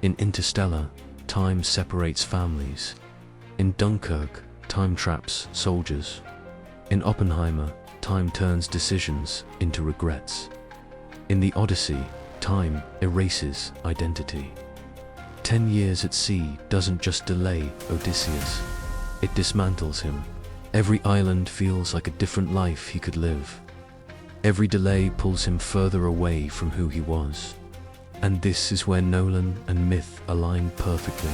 In Interstellar, time separates families. In Dunkirk, time traps soldiers. In Oppenheimer, time turns decisions into regrets. In the Odyssey, time erases identity. 10 years at sea doesn't just delay Odysseus, it dismantles him. Every island feels like a different life he could live. Every delay pulls him further away from who he was. And this is where Nolan and myth align perfectly.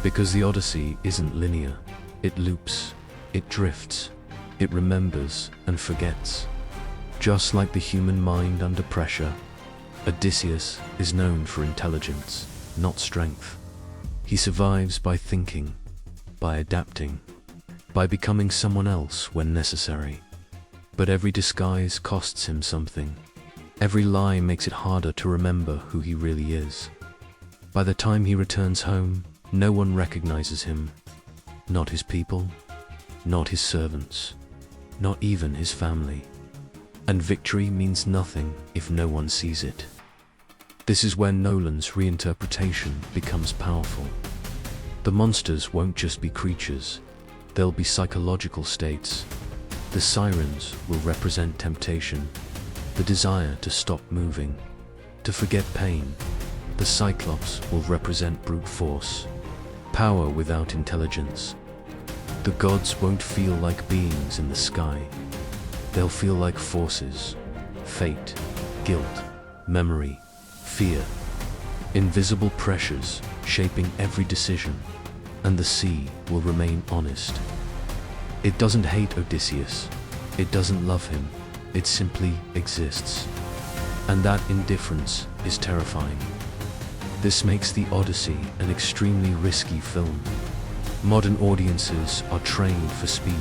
Because the Odyssey isn't linear. It loops, it drifts, it remembers and forgets. Just like the human mind under pressure, Odysseus is known for intelligence, not strength. He survives by thinking, by adapting, by becoming someone else when necessary. But every disguise costs him something. Every lie makes it harder to remember who he really is. By the time he returns home, no one recognizes him. Not his people, not his servants, not even his family. And victory means nothing if no one sees it. This is where Nolan's reinterpretation becomes powerful. The monsters won't just be creatures, they'll be psychological states. The sirens will represent temptation, the desire to stop moving, to forget pain. The Cyclops will represent brute force, power without intelligence. The gods won't feel like beings in the sky. They'll feel like forces, fate, guilt, memory, fear, invisible pressures shaping every decision, and the sea will remain honest. It doesn't hate Odysseus, it doesn't love him, it simply exists. And that indifference is terrifying. This makes the Odyssey an extremely risky film. Modern audiences are trained for speed,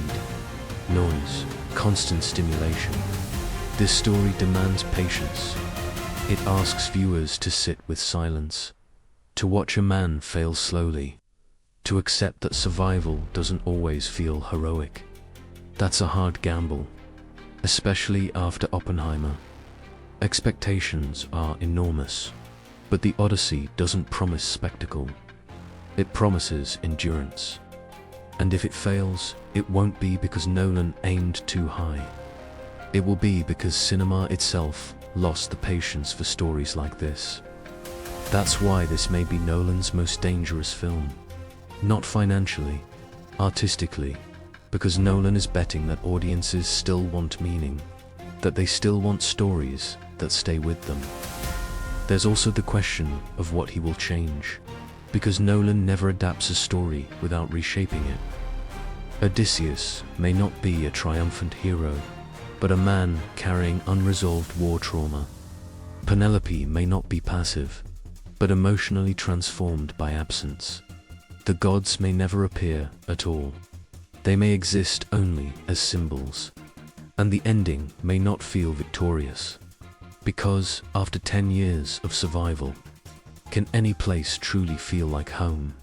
noise, constant stimulation. This story demands patience. It asks viewers to sit with silence, to watch a man fail slowly, to accept that survival doesn't always feel heroic. That's a hard gamble, especially after Oppenheimer. Expectations are enormous, but the Odyssey doesn't promise spectacle. It promises endurance. And if it fails, it won't be because Nolan aimed too high. It will be because cinema itself lost the patience for stories like this. That's why this may be Nolan's most dangerous film. Not financially, artistically, because Nolan is betting that audiences still want meaning, that they still want stories that stay with them. There's also the question of what he will change, because Nolan never adapts a story without reshaping it. Odysseus may not be a triumphant hero, but a man carrying unresolved war trauma. Penelope may not be passive, but emotionally transformed by absence. The gods may never appear at all. They may exist only as symbols. And the ending may not feel victorious. Because after 10 years of survival, can any place truly feel like home?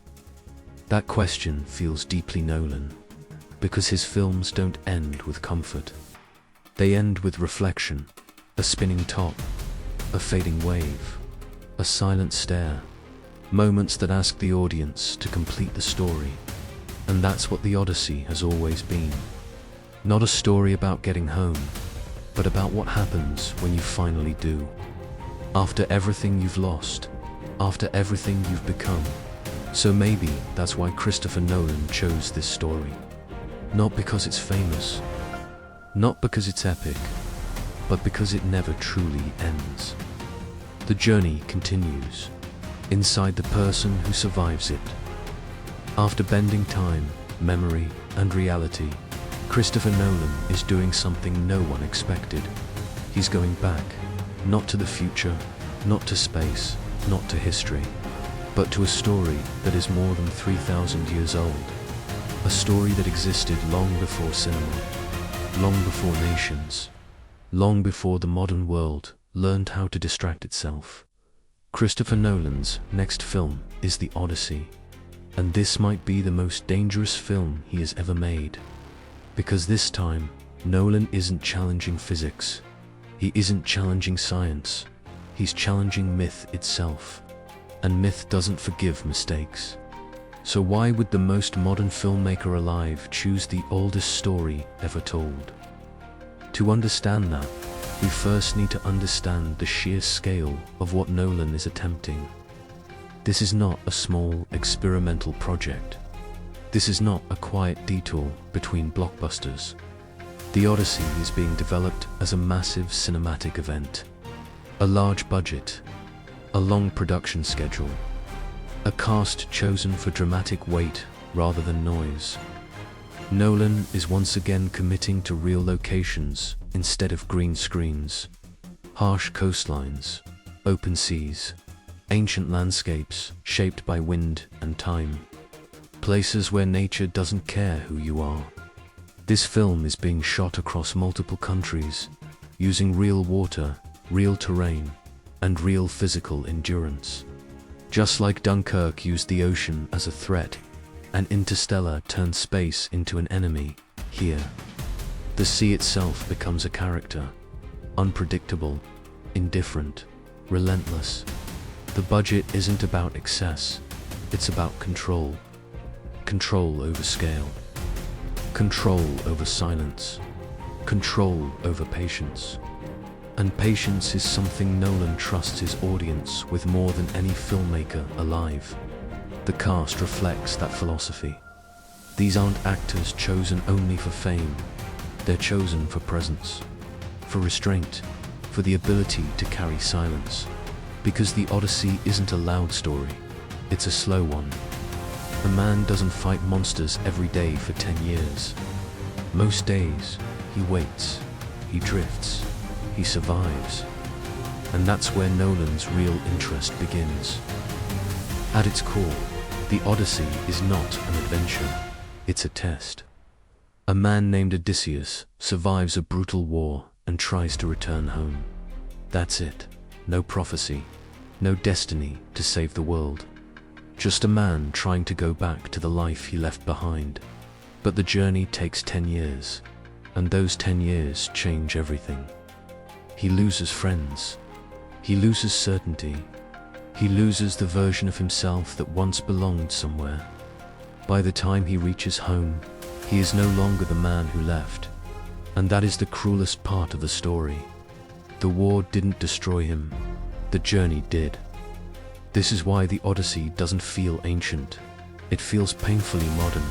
That question feels deeply Nolan, because his films don't end with comfort. They end with reflection, a spinning top, a fading wave, a silent stare, moments that ask the audience to complete the story. And that's what the Odyssey has always been. Not a story about getting home, but about what happens when you finally do. After everything you've lost, after everything you've become. So maybe that's why Christopher Nolan chose this story. Not because it's famous, not because it's epic, but because it never truly ends. The journey continues, inside the person who survives it. After bending time, memory, and reality, Christopher Nolan is doing something no one expected. He's going back, not to the future, not to space, not to history, but to a story that is more than 3,000 years old. A story that existed long before cinema, long before nations, long before the modern world learned how to distract itself. Christopher Nolan's next film is The Odyssey, and this might be the most dangerous film he has ever made. Because this time, Nolan isn't challenging physics. He isn't challenging science. He's challenging myth itself. and myth doesn't forgive mistakes. So why would the most modern filmmaker alive choose the oldest story ever told? To understand that, we first need to understand the sheer scale of what Nolan is attempting. This is not a small experimental project. This is not a quiet detour between blockbusters. The Odyssey is being developed as a massive cinematic event. A large budget, a long production schedule, a cast chosen for dramatic weight rather than noise. Nolan is once again committing to real locations instead of green screens, harsh coastlines, open seas, ancient landscapes shaped by wind and time, places where nature doesn't care who you are. This film is being shot across multiple countries, using real water, real terrain, and real physical endurance. Just like Dunkirk used the ocean as a threat, and Interstellar turned space into an enemy, here, the sea itself becomes a character, unpredictable, indifferent, relentless. The budget isn't about excess, it's about control. Control over scale, control over silence, control over patience. And patience is something Nolan trusts his audience with more than any filmmaker alive. The cast reflects that philosophy. These aren't actors chosen only for fame. They're chosen for presence, for restraint, for the ability to carry silence. Because the Odyssey isn't a loud story, it's a slow one. A man doesn't fight monsters every day for 10 years. Most days, he waits, he drifts, he survives. And that's where Nolan's real interest begins. At its core, the Odyssey is not an adventure, it's a test. A man named Odysseus survives a brutal war and tries to return home. That's it. No prophecy, no destiny to save the world. Just a man trying to go back to the life he left behind. But the journey takes 10 years, and those 10 years change everything. He loses friends. He loses certainty. He loses the version of himself that once belonged somewhere. By the time he reaches home, he is no longer the man who left. And that is the cruelest part of the story. The war didn't destroy him. The journey did. This is why the Odyssey doesn't feel ancient. It feels painfully modern.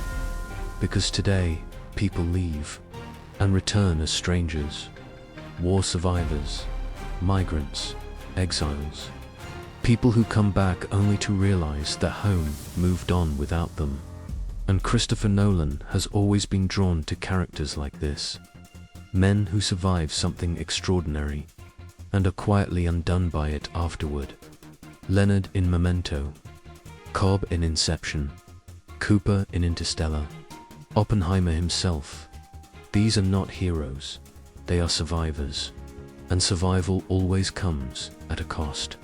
Because today, people leave and return as strangers. War survivors, migrants, exiles. People who come back only to realize that home moved on without them. And Christopher Nolan has always been drawn to characters like this. Men who survive something extraordinary and are quietly undone by it afterward. Leonard in Memento, Cobb in Inception, Cooper in Interstellar, Oppenheimer himself. These are not heroes, they are survivors. And survival always comes at a cost.